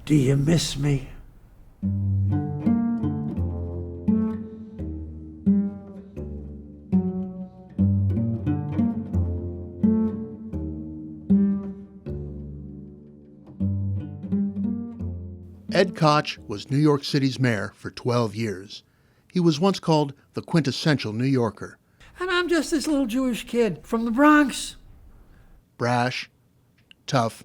Do you miss me? Ed Koch was New York City's mayor for 12 years. He was once called the quintessential New Yorker. And I'm just this little Jewish kid from the Bronx. Brash, tough,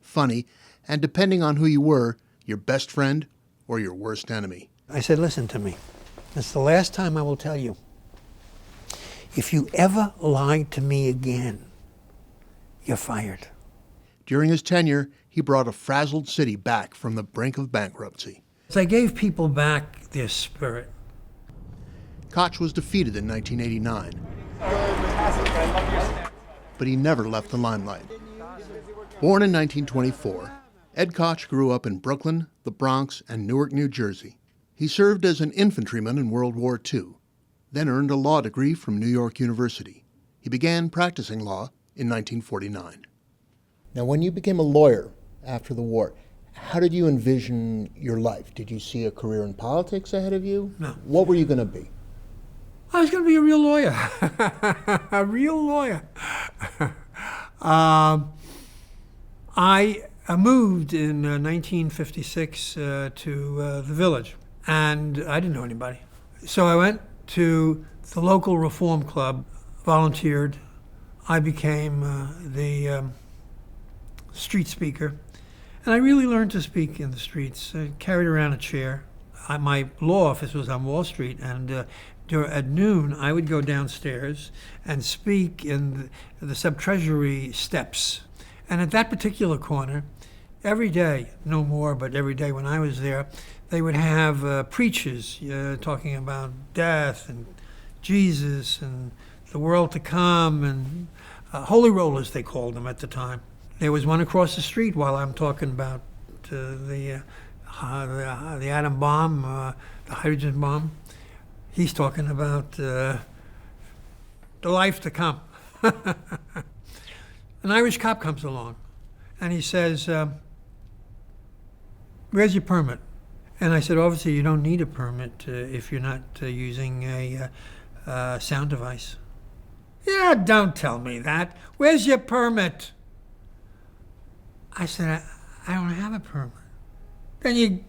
funny, and depending on who you were, your best friend or your worst enemy. I said, listen to me. It's the last time I will tell you. If you ever lie to me again, you're fired. During his tenure, he brought a frazzled city back from the brink of bankruptcy. I gave people back their spirit. Koch was defeated in 1989, but he never left the limelight. Born in 1924, Ed Koch grew up in Brooklyn, the Bronx, and Newark, New Jersey. He served as an infantryman in World War II, then earned a law degree from New York University. He began practicing law in 1949. Now, when you became a lawyer after the war, how did you envision your life? Did you see a career in politics ahead of you? No. What were you going to be? I was going to be a real lawyer. A real lawyer. I moved in 1956 to the Village, and I didn't know anybody. So I went to the local reform club, volunteered. I became the street speaker, and I really learned to speak in the streets. I carried around a chair. My law office was on Wall Street, and at noon I would go downstairs and speak in the sub-treasury steps. And at that particular corner, every day, no more, but every day when I was there, they would have preachers talking about death and Jesus and the world to come, and holy rollers, they called them at the time. There was one across the street while I'm talking about the atom bomb, the hydrogen bomb. He's talking about the life to come. An Irish cop comes along, and he says, where's your permit? And I said, officer, you don't need a permit if you're not using a sound device. Yeah, don't tell me that. Where's your permit? I said, I don't have a permit. Then you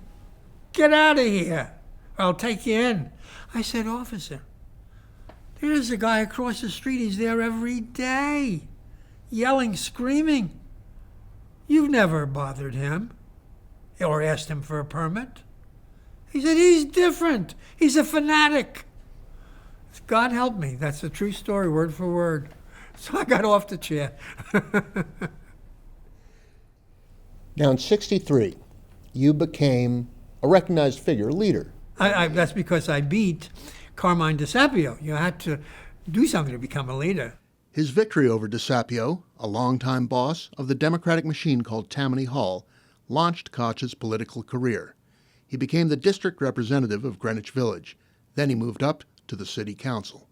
get out of here, or I'll take you in. I said, officer, there's a guy across the street. He's there every day, yelling, screaming. You've never bothered him or asked him for a permit. He said, he's different. He's a fanatic. God help me. That's a true story, word for word. So I got off the chair. Now, in '63, you became a recognized figure, a leader. That's because I beat Carmine DeSapio. You had to do something to become a leader. His victory over DeSapio, a longtime boss of the Democratic machine called Tammany Hall, launched Koch's political career. He became the district representative of Greenwich Village. Then he moved up to the city council.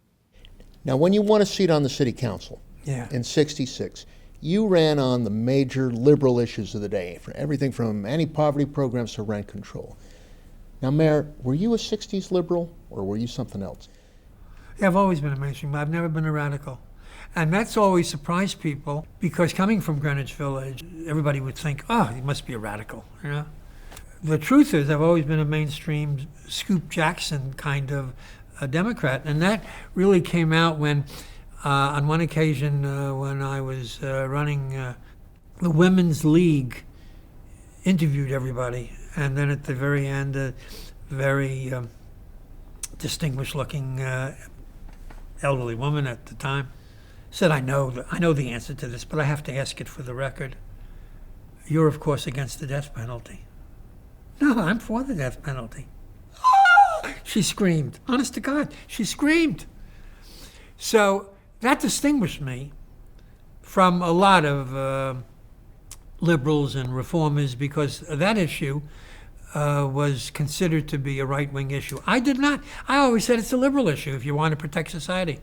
Now, when you won a seat on the city council in '66, you ran on the major liberal issues of the day, for everything from anti-poverty programs to rent control. Now, Mayor, were you a '60s liberal, or were you something else? Yeah, I've always been a mainstream. I've never been a radical. And that's always surprised people, because coming from Greenwich Village, everybody would think, oh, he must be a radical, you know? The truth is, I've always been a mainstream Scoop Jackson kind of a Democrat, and that really came out when, on one occasion, when I was running the Women's League, interviewed everybody, and then at the very end, a very distinguished-looking elderly woman at the time said, I know the answer to this, but I have to ask it for the record. You're, of course, against the death penalty. No, I'm for the death penalty. Oh! She screamed. Honest to God, she screamed. So that distinguished me from a lot of liberals and reformers, because that issue was considered to be a right-wing issue. I did not. I always said it's a liberal issue if you want to protect society.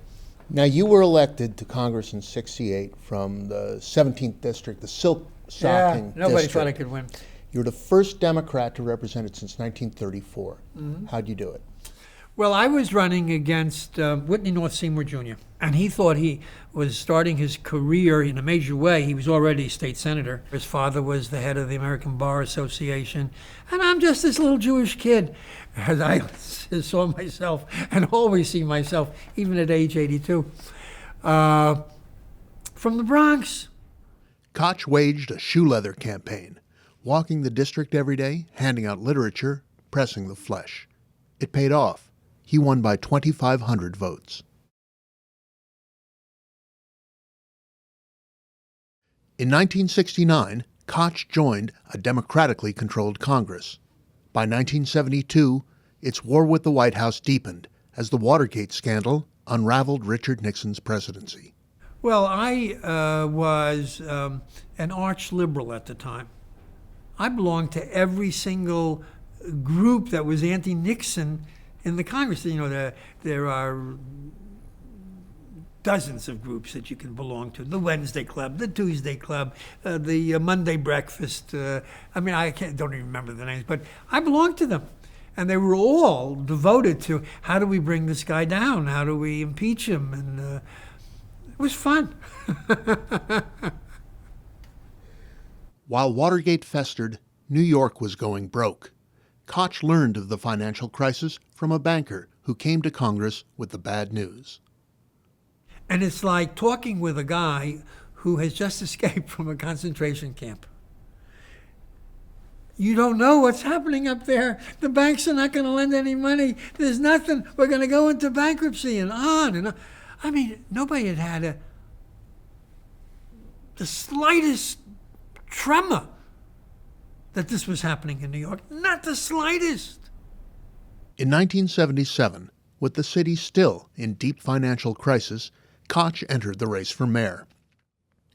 Now, you were elected to Congress in '68 from the 17th district, the silk stocking nobody district. thought I could win. You're the first Democrat to represent it since 1934. How'd you do it? Well, I was running against Whitney North Seymour Jr., and he thought he was starting his career in a major way. He was already a state senator. His father was the head of the American Bar Association, and I'm just this little Jewish kid, as I saw myself and always see myself, even at age 82, from the Bronx. Koch waged a shoe leather campaign, walking the district every day, handing out literature, pressing the flesh. It paid off. He won by 2,500 votes. In 1969, Koch joined a democratically controlled Congress. By 1972, its war with the White House deepened as the Watergate scandal unraveled Richard Nixon's presidency. Well, I was an arch liberal at the time. I belonged to every single group that was anti-Nixon in the Congress. You know, there are dozens of groups that you can belong to. The Wednesday Club, the Tuesday Club, the Monday Breakfast. I mean, don't even remember the names, but I belonged to them. And they were all devoted to, how do we bring this guy down? How do we impeach him? And it was fun. While Watergate festered, New York was going broke. Koch learned of the financial crisis from a banker who came to Congress with the bad news. And it's like talking with a guy who has just escaped from a concentration camp. You don't know what's happening up there. The banks are not going to lend any money. There's nothing. We're going to go into bankruptcy and on and on. I mean, nobody had the slightest tremor that this was happening in New York. Not the slightest. In 1977, with the city still in deep financial crisis, Koch entered the race for mayor.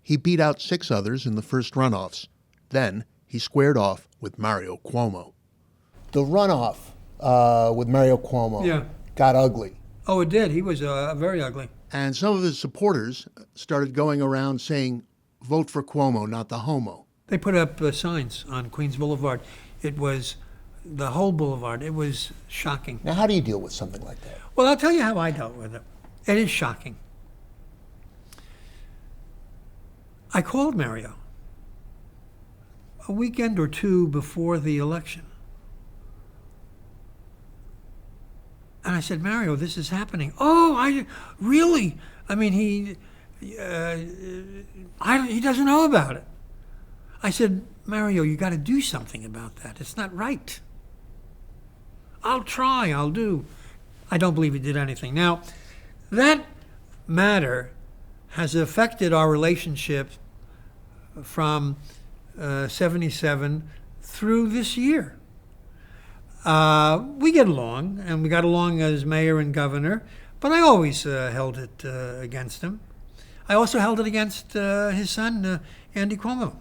He beat out 6 others in the first runoffs. Then he squared off with Mario Cuomo. The runoff with Mario Cuomo got ugly. Oh, it did. He was very ugly. And some of his supporters started going around saying, vote for Cuomo, not the homo. They put up signs on Queens Boulevard. It was the whole boulevard. It was shocking. Now, how do you deal with something like that? Well, I'll tell you how I dealt with it. It is shocking. I called Mario a weekend or two before the election. And I said, Mario, this is happening. Oh, really? I mean, he doesn't know about it. I said, Mario, you got to do something about that. It's not right. I'll try, I'll do. I don't believe he did anything. Now, that matter has affected our relationship from 77 through this year. We get along, and we got along as mayor and governor, but I always held it against him. I also held it against his son, Andy Cuomo.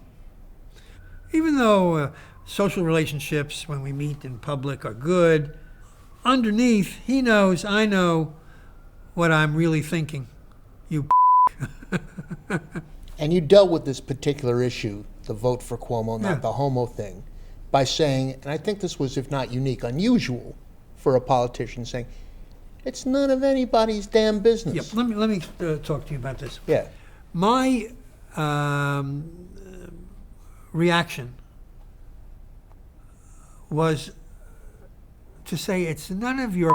Even though social relationships, when we meet in public, are good, underneath, he knows, I know what I'm really thinking. You And you dealt with this particular issue, the vote for Cuomo, not the homo thing, by saying, and I think this was, if not unique, unusual for a politician, saying, it's none of anybody's damn business. Yeah, let me talk to you about this. Yeah. My reaction was to say, it's none of your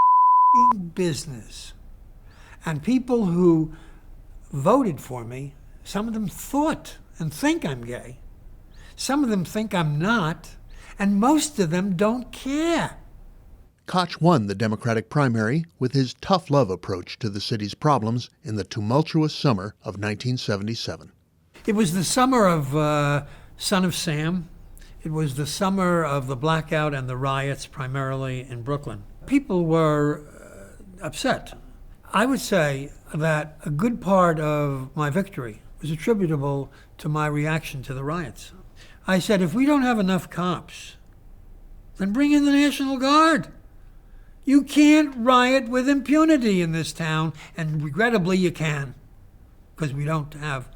business. And people who voted for me, some of them thought and think I'm gay. Some of them think I'm not. And most of them don't care. Koch won the Democratic primary with his tough love approach to the city's problems in the tumultuous summer of 1977. It was the summer of Son of Sam. It was the summer of the blackout and the riots, primarily in Brooklyn. People were upset. I would say that a good part of my victory was attributable to my reaction to the riots. I said, if we don't have enough cops, then bring in the National Guard. You can't riot with impunity in this town, and regrettably you can, because we don't have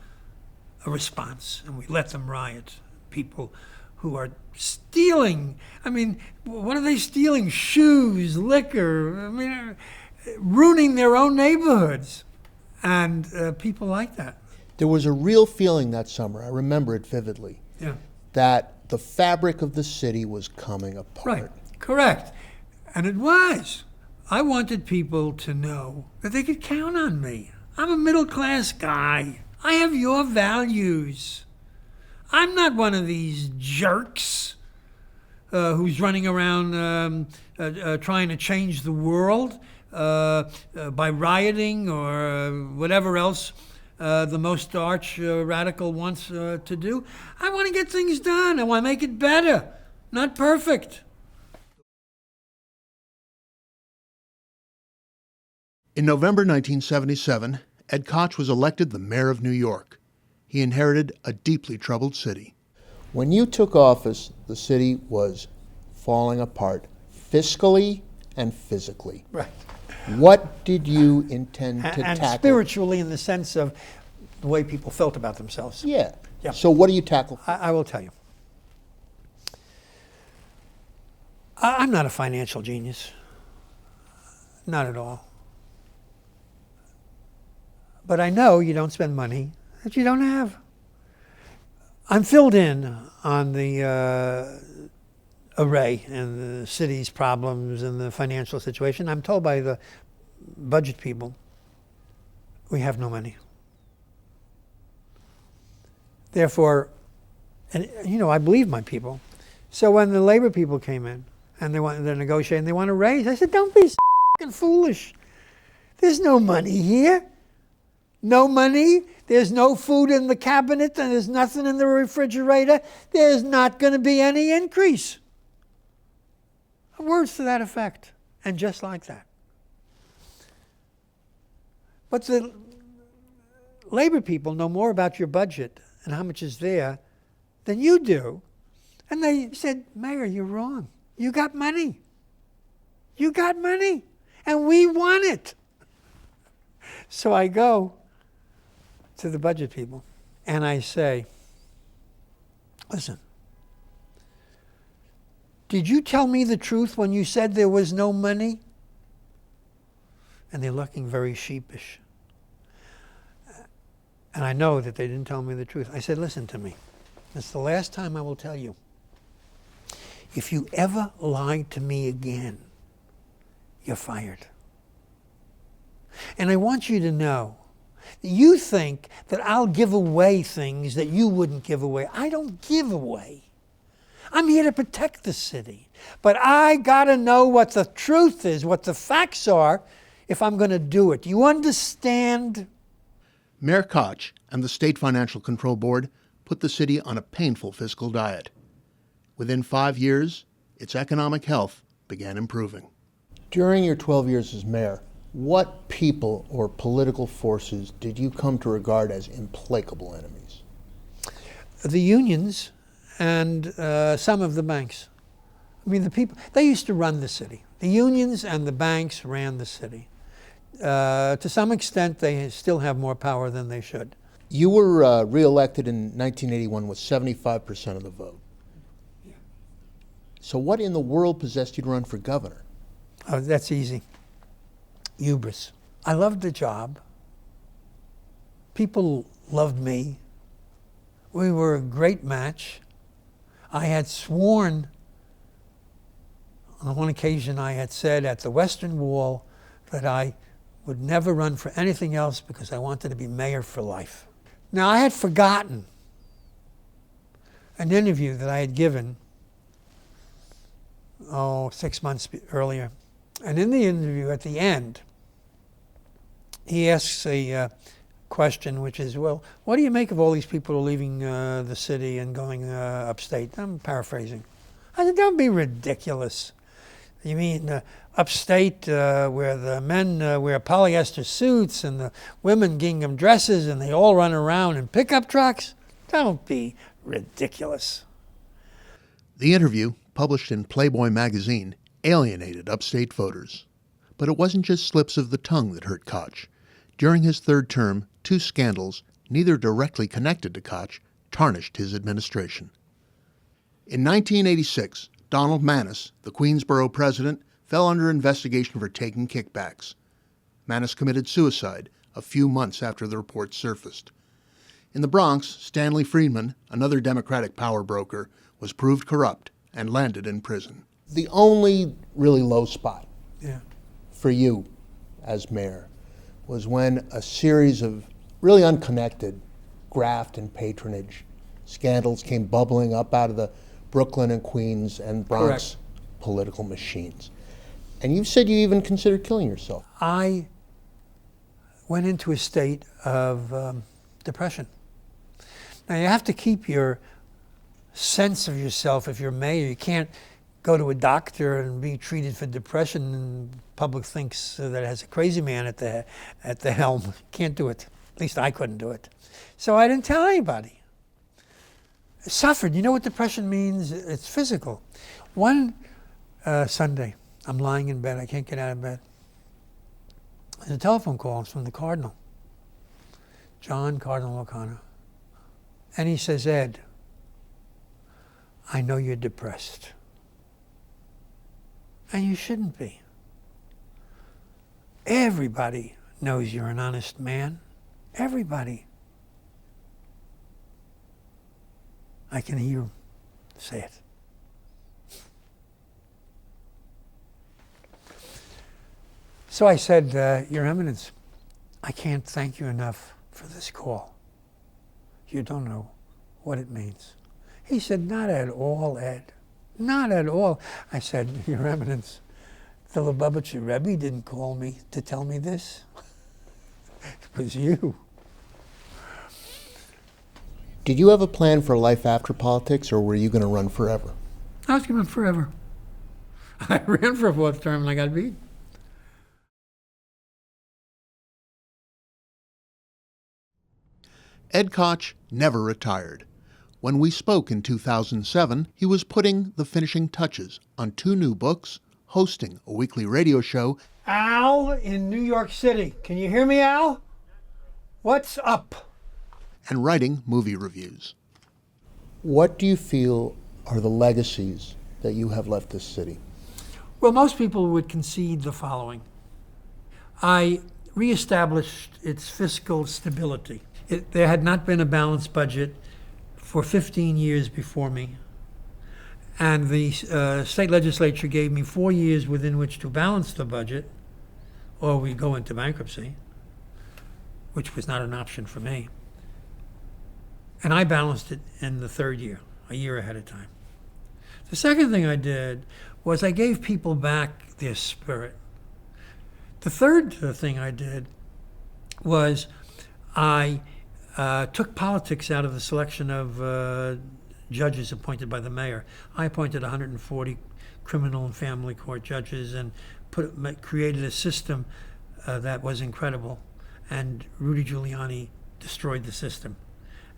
a response, and we let them riot. People who are stealing. I mean, what are they stealing? Shoes, liquor, I mean, ruining their own neighborhoods. And people like that. There was a real feeling that summer, I remember it vividly, Yeah. that the fabric of the city was coming apart. Right, correct. And it was. I wanted people to know that they could count on me. I'm a middle-class guy. I have your values. I'm not one of these jerks who's running around trying to change the world by rioting or whatever else the most arch radical wants to do. I want to get things done. I want to make it better, not perfect. In November 1977, Ed Koch was elected the mayor of New York. He inherited a deeply troubled city. When you took office, the city was falling apart fiscally and physically. Right. What did you intend to And tackle? spiritually, in the sense of the way people felt about themselves. Yeah. Yeah. So what do you tackle? I will tell you. I'm not a financial genius. Not at all. But I know you don't spend money that you don't have. I'm filled in on the array and the city's problems and the financial situation. I'm told by the budget people, we have no money. Therefore, and you know, I believe my people. So when the labor people came in and they're negotiating, they want to raise, I said, don't be f***ing foolish. There's no money here. No money. There's no food in the cabinet and there's nothing in the refrigerator. There's not going to be any increase. Words to that effect. And just like that. But the labor people know more about your budget and how much is there than you do. And they said, Mayor, you're wrong. You got money. You got money. And we want it. So I go to the budget people and I say, listen, did you tell me the truth when you said there was no money? And they're looking very sheepish. And I know that they didn't tell me the truth. I said, listen to me. It's the last time I will tell you. If you ever lie to me again, you're fired. And I want you to know, you think that I'll give away things that you wouldn't give away. I don't give away. I'm here to protect the city. But I got to know what the truth is, what the facts are, if I'm going to do it. Do you understand? Mayor Koch and the State Financial Control Board put the city on a painful fiscal diet. Within 5 years, its economic health began improving. During your 12 years as mayor, what people or political forces did you come to regard as implacable enemies? The unions and some of the banks. I mean, the people, they used to run the city. The unions and the banks ran the city. To some extent, they still have more power than they should. You were reelected in 1981 with 75% of the vote. Yeah. So what in the world possessed you to run for governor? Oh, that's easy. Hubris. I loved the job. People loved me. We were a great match. I had sworn, on one occasion I had said at the Western Wall that I would never run for anything else because I wanted to be mayor for life. Now, I had forgotten an interview that I had given, 6 months earlier. And in the interview, at the end, he asks a question, which is, well, what do you make of all these people who are leaving the city and going upstate? I'm paraphrasing. I said, don't be ridiculous. You mean upstate where the men wear polyester suits and the women gingham dresses and they all run around in pickup trucks? Don't be ridiculous. The interview, published in Playboy magazine, alienated upstate voters. But it wasn't just slips of the tongue that hurt Koch. During his third term, 2 scandals, neither directly connected to Koch, tarnished his administration. In 1986, Donald Maness, the Queensborough president, fell under investigation for taking kickbacks. Maness committed suicide a few months after the report surfaced. In the Bronx, Stanley Friedman, another Democratic power broker, was proved corrupt and landed in prison. The only really low spot Yeah. for you as mayor was when a series of really unconnected graft and patronage scandals came bubbling up out of the Brooklyn and Queens and Bronx Correct. political machines. And you said you even considered killing yourself. I went into a state of depression. Now, you have to keep your sense of yourself if you're mayor. You can't go to a doctor and be treated for depression and public thinks that it has a crazy man at the helm. Can't do it. At least I couldn't do it. So I didn't tell anybody. I suffered. You know what depression means? It's physical. One Sunday, I'm lying in bed. I can't get out of bed. There's a telephone call. It's from the Cardinal, John Cardinal O'Connor. And he says, Ed, I know you're depressed. And you shouldn't be. Everybody knows you're an honest man. Everybody. I can hear him say it. So I said, Your Eminence, I can't thank you enough for this call. You don't know what it means. He said, not at all, Ed. Not at all. I said, Your Eminence, the Lubavitcher Rebbe didn't call me to tell me this. It was you. Did you have a plan for life after politics, or were you going to run forever? I was going to forever. I ran for a fourth term and I got beat. Ed Koch never retired. When we spoke in 2007, he was putting the finishing touches on 2 new books, hosting a weekly radio show, Al in New York City. Can you hear me, Al? What's up? and writing movie reviews. What do you feel are the legacies that you have left this city? Well, most people would concede the following. I reestablished its fiscal stability. There had not been a balanced budget for 15 years before me. And the state legislature gave me 4 years within which to balance the budget, or we go into bankruptcy, which was not an option for me. And I balanced it in the 3rd year, a year ahead of time. The second thing I did was I gave people back their spirit. The third thing I did was I took politics out of the selection of judges appointed by the mayor. I appointed 140 criminal and family court judges and created a system that was incredible. And Rudy Giuliani destroyed the system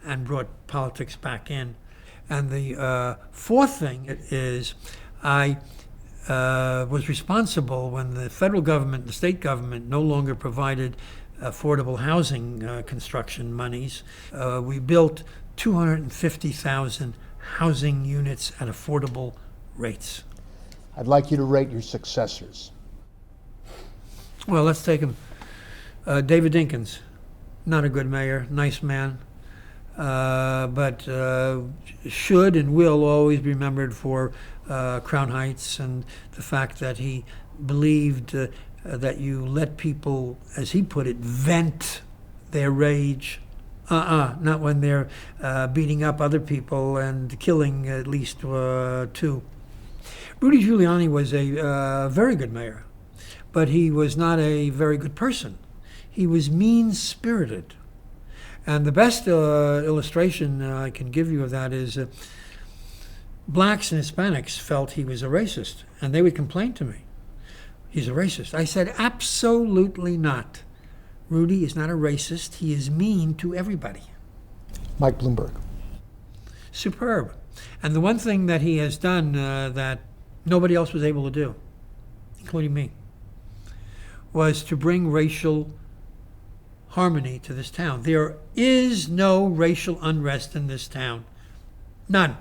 and brought politics back in. And the fourth thing is I was responsible when the federal government, the state government, no longer provided affordable housing construction monies. We built 250,000 housing units at affordable rates. I'd like you to rate your successors. Well, let's take them. David Dinkins, not a good mayor, nice man, but should and will always be remembered for Crown Heights and the fact that he believed that you let people, as he put it, vent their rage. Not when they're beating up other people and killing at least 2. Rudy Giuliani was a very good mayor, but he was not a very good person. He was mean-spirited. And the best illustration I can give you of that is blacks and Hispanics felt he was a racist, and they would complain to me. He's a racist. I said, absolutely not. Rudy is not a racist. He is mean to everybody. Mike Bloomberg. Superb. And the one thing that he has done that nobody else was able to do, including me, was to bring racial harmony to this town. There is no racial unrest in this town. None.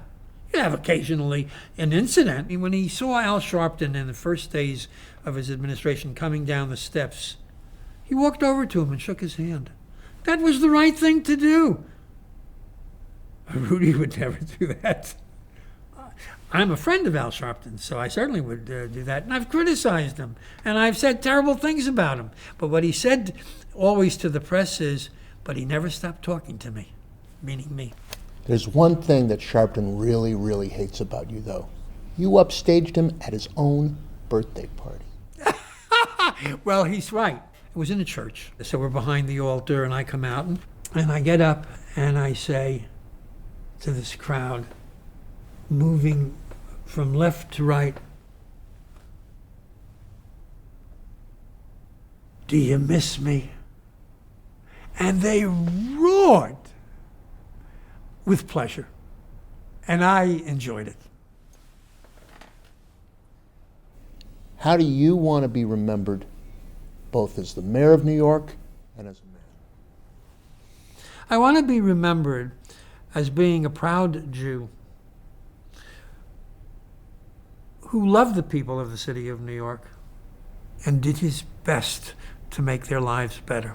You have occasionally an incident. I mean, when he saw Al Sharpton in the first days of his administration coming down the steps, he walked over to him and shook his hand. That was the right thing to do. Rudy would never do that. I'm a friend of Al Sharpton, so I certainly would do that. And I've criticized him, and I've said terrible things about him. But what he said always to the press is, but he never stopped talking to me, meaning me. There's one thing that Sharpton really, really hates about you, though. You upstaged him at his own birthday party. Well, he's right. It was in a church. So we're behind the altar, and I come out, and I get up, and I say to this crowd, moving from left to right, "Do you miss me?" And they roared with pleasure, and I enjoyed it. How do you want to be remembered, both as the mayor of New York and as a man? I want to be remembered as being a proud Jew who loved the people of the city of New York and did his best to make their lives better.